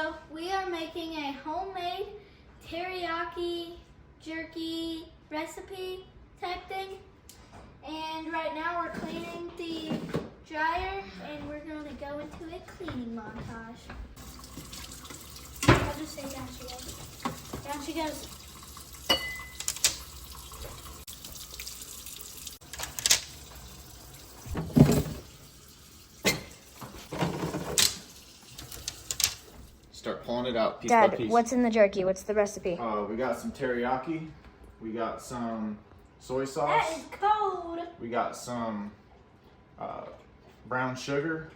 So we are making a homemade teriyaki jerky recipe type thing. And right now we're cleaning the dryer and we're going to go into a cleaning montage. I'll just say down she goes. Down she goes. Start pulling it out piece by piece. Dad, what's in the jerky? What's the recipe? We got some teriyaki. We got some soy sauce. That is cold. We got some brown sugar.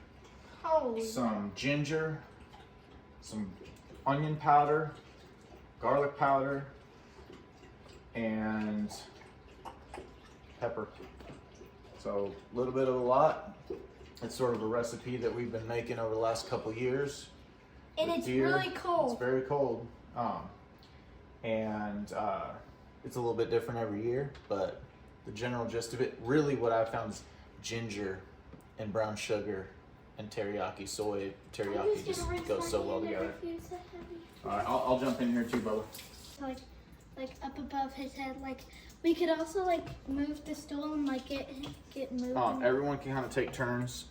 Holy. Some ginger. Some onion powder. Garlic powder. And pepper. So a little bit of a lot. It's sort of a recipe that we've been making over the last couple of years. And it's really cold. It's very cold. It's a little bit different every year, but the general gist of it, really what I found is ginger and brown sugar and teriyaki soy. Teriyaki just goes so well together. All right, I'll jump in here too, Bubba. Like up above his head. Like we could also like move the stool and like get moving. Everyone can kind of take turns.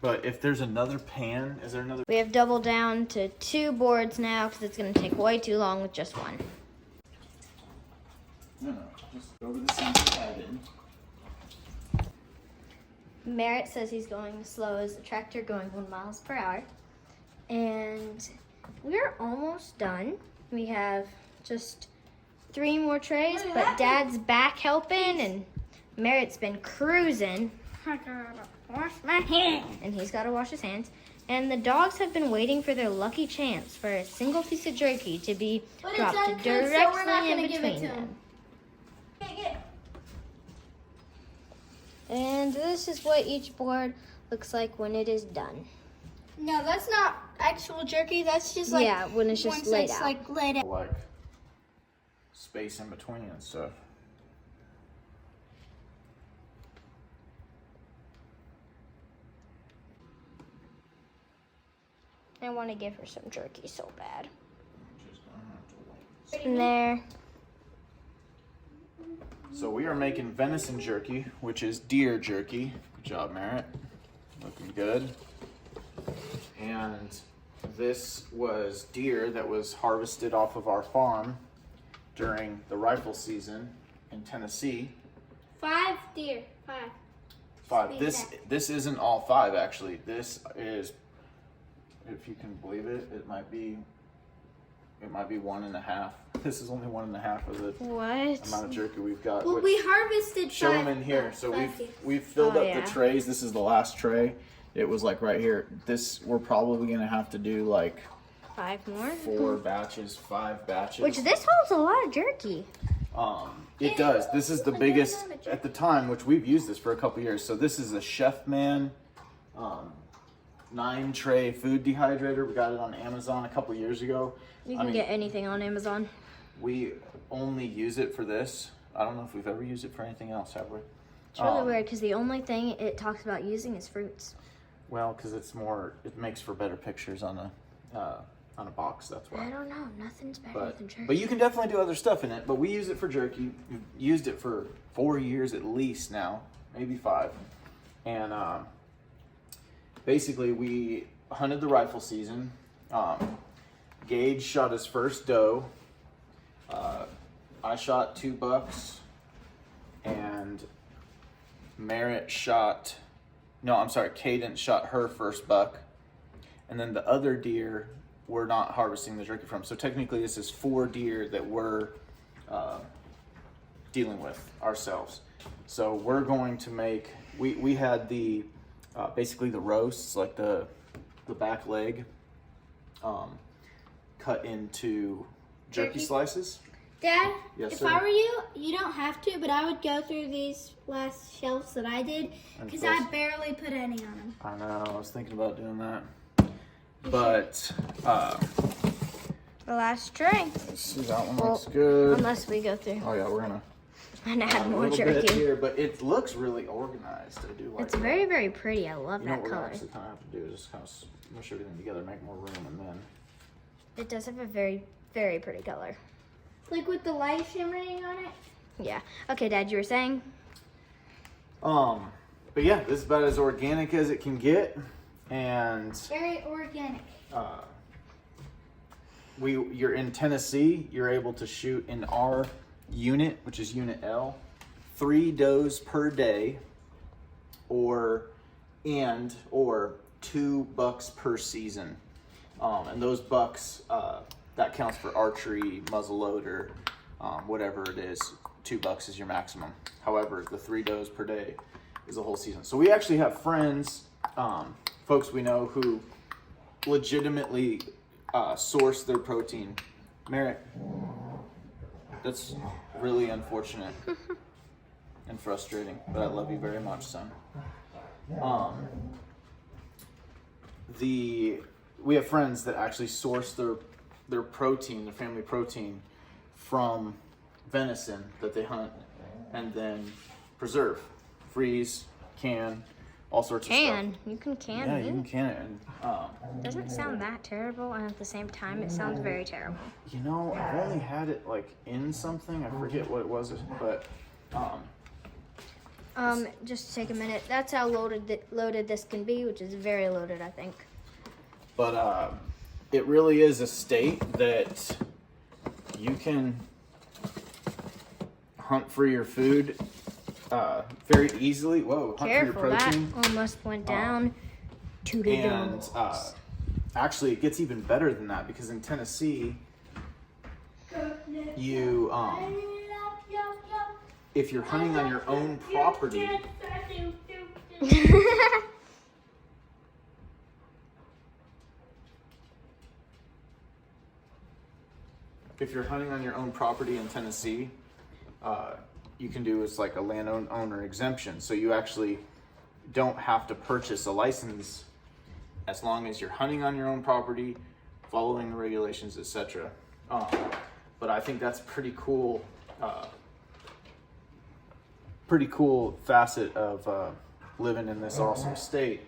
But if there's another pan, is there another? We have doubled down to 2 boards now because it's going to take way too long with just one. No, just go over the sink and add it in. Merritt says he's going as slow as the tractor going 1 miles per hour. And we're almost done. We have just 3 more trays, but Dad's back helping and Merritt's been cruising. I gotta wash my hands. And he's got to wash his hands. And the dogs have been waiting for their lucky chance for a single piece of jerky to be dropped directly in between them. And this is what each board looks like when it is done. No, that's not actual jerky. That's just like when it's just laid out. Like laid out. Like space in between and stuff. I want to give her some jerky so bad. In there. So we are making venison jerky, which is deer jerky. Good job, Merritt. Looking good. And this was deer that was harvested off of our farm during the rifle season in Tennessee. 5 deer. 5. This isn't all 5 actually. This is, if you can believe it, it might be 1.5. This is only 1.5 of the amount of jerky we've got. Well, we harvested 5. Show them in here. So we've filled up the trays. This is the last tray. It was like right here. We're probably gonna have to do like 5 more. 4 batches, 5 batches. Which this holds a lot of jerky. It does. This is the biggest at the time, which we've used this for a couple years. So this is a Chef Man 9-tray food dehydrator. We got it on Amazon a couple years ago. You can get anything on Amazon. We only use it for this. I don't know if we've ever used it for anything else, have we? It's really weird because the only thing it talks about using is fruits. Well, because it makes for better pictures on a box, that's why. I don't know. Nothing's better than jerky. But you can definitely do other stuff in it. But we use it for jerky. We've used it for 4 years at least now, maybe 5. And basically, we hunted the rifle season. Gage shot his first doe. I shot 2 bucks. And Merritt shot... No, I'm sorry, Cadence shot her first buck. And then the other deer we're not harvesting the jerky from. So technically this is 4 deer that we're dealing with ourselves. So we're going to make, we had the, basically the roasts, like the back leg, cut into jerky slices. Dad, Yes, if sir? I were you, you don't have to, but I would go through these last shelves that I did because I barely put any on them. I know, I was thinking about doing that. But, the last tray. let's see, that one looks good. Unless we go through Oh yeah, we're gonna and add more a little bit jerky. here, but it looks really organized. I do like It's that. very, very pretty. I love You know that what we're color. actually kind of have to do is just kind of smush everything together, make more room, and then It does have a very, very pretty color. Like with the light shimmering on it. Yeah. Okay, Dad, you were saying? But yeah, this is about as organic as it can get, and Very organic. you're in Tennessee. You're able to shoot in our unit, which is Unit L, 3 does per day, or 2 bucks per season, and those bucks that counts for archery, muzzleloader, whatever it is. 2 bucks is your maximum. However, the 3 does per day is a whole season. So we actually have friends, folks we know who legitimately source their protein. Merritt, that's really unfortunate and frustrating, but I love you very much, son. We have friends that actually source their protein, their family protein, from venison that they hunt and then preserve, freeze, can, all sorts of stuff. You can can Yeah, meat? you can can it. And, Doesn't sound that terrible, and at the same time, it sounds very terrible. you know, I've only had it like in something. I forget what it was, but Just to take a minute. That's how loaded this can be, which is very loaded, I think. but it really is a state that you can hunt for your food very easily. Whoa, hunt Careful, for your that protein. almost went down to the And dogs. actually, it gets even better than that, because in Tennessee, you if you're hunting on your own property, in Tennessee, you can do it's like a landowner exemption. So you actually don't have to purchase a license as long as you're hunting on your own property, following the regulations, etc. But I think that's pretty cool facet of living in this awesome state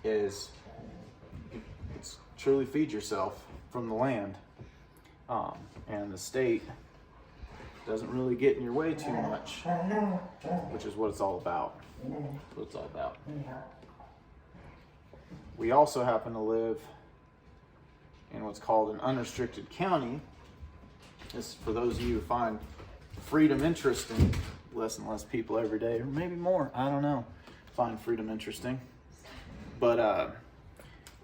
is it's truly feed yourself from the land, and the state doesn't really get in your way too much, which is what it's all about. We also happen to live in what's called an unrestricted county. This, for those of you who find freedom interesting, less and less people every day, or maybe more, I don't know, find freedom interesting. But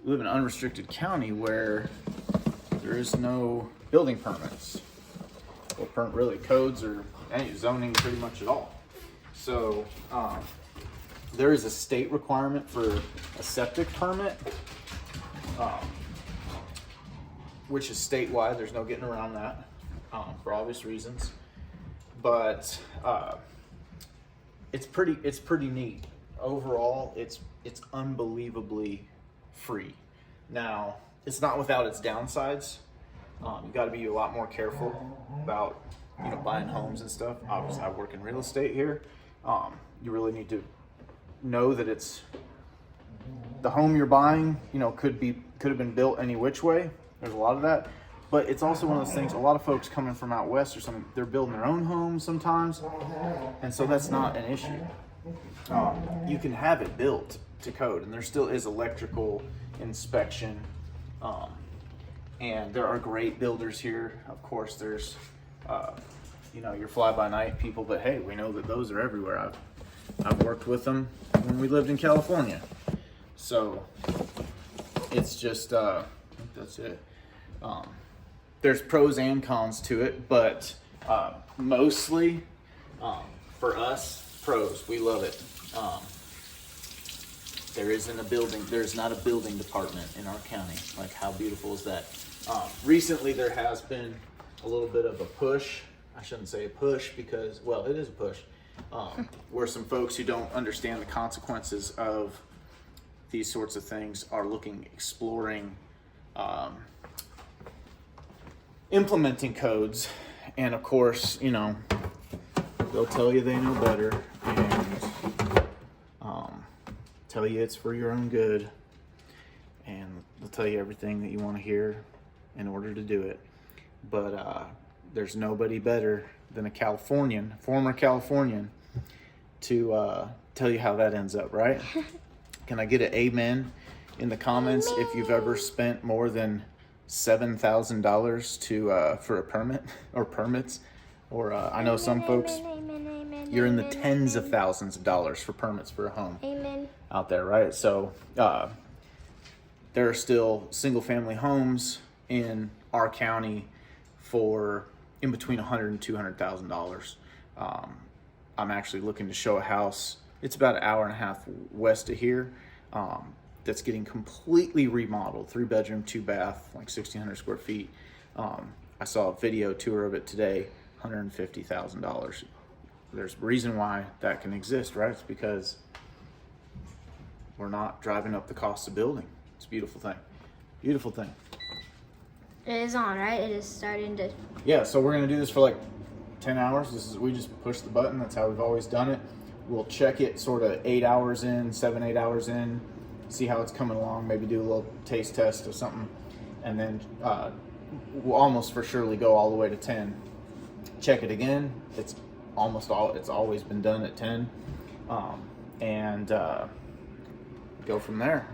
we live in an unrestricted county where there is no building permits, or really codes or any zoning pretty much at all. So there is a state requirement for a septic permit, which is statewide. There's no getting around that, for obvious reasons. But it's pretty neat. Overall, it's unbelievably free. Now, it's not without its downsides. You got to be a lot more careful about buying homes and stuff. Obviously, I work in real estate here. You really need to know that it's the home you're buying. Could have been built any which way. There's a lot of that. But it's also one of those things, a lot of folks coming from out west or something, they're building their own homes sometimes, and so that's not an issue. You can have it built to code, and there still is electrical inspection, and there are great builders here. Of course, there's, your fly-by-night people, but hey, we know that those are everywhere. I've worked with them when we lived in California. So it's just, I think that's it. There's pros and cons to it, but mostly for us, pros. We love it. There's not a building department in our county. Like, how beautiful is that? Recently, there has been a little bit of a push. I shouldn't say a push because, well, it is a push. Where some folks who don't understand the consequences of these sorts of things are exploring implementing codes, and of course, they'll tell you they know better and tell you it's for your own good, and they'll tell you everything that you want to hear in order to do it. But there's nobody better than a former Californian, to tell you how that ends up, right? Can I get an amen in the comments if you've ever spent more than $7,000 to for a permit or permits? Or I know some folks, you're in the tens of thousands of dollars for permits for a home out there, right? So there are still single family homes in our county for in between $100,000 and $200,000. I'm actually looking to show a house. It's about an hour and a half west of here. That's getting completely remodeled, 3-bedroom, 2-bath, like 1,600 square feet. I saw a video tour of it today, $150,000. There's a reason why that can exist, right? It's because we're not driving up the cost of building. It's a beautiful thing. Beautiful thing. It is on, right? It is starting to. Yeah, so we're gonna do this for like 10 hours. We just push the button. That's how we've always done it. We'll check it sort of 8 hours in, 7-8 hours in, see how it's coming along, maybe do a little taste test or something. And then we'll almost for surely go all the way to 10. Check it again. It's always been done at 10. And go from there.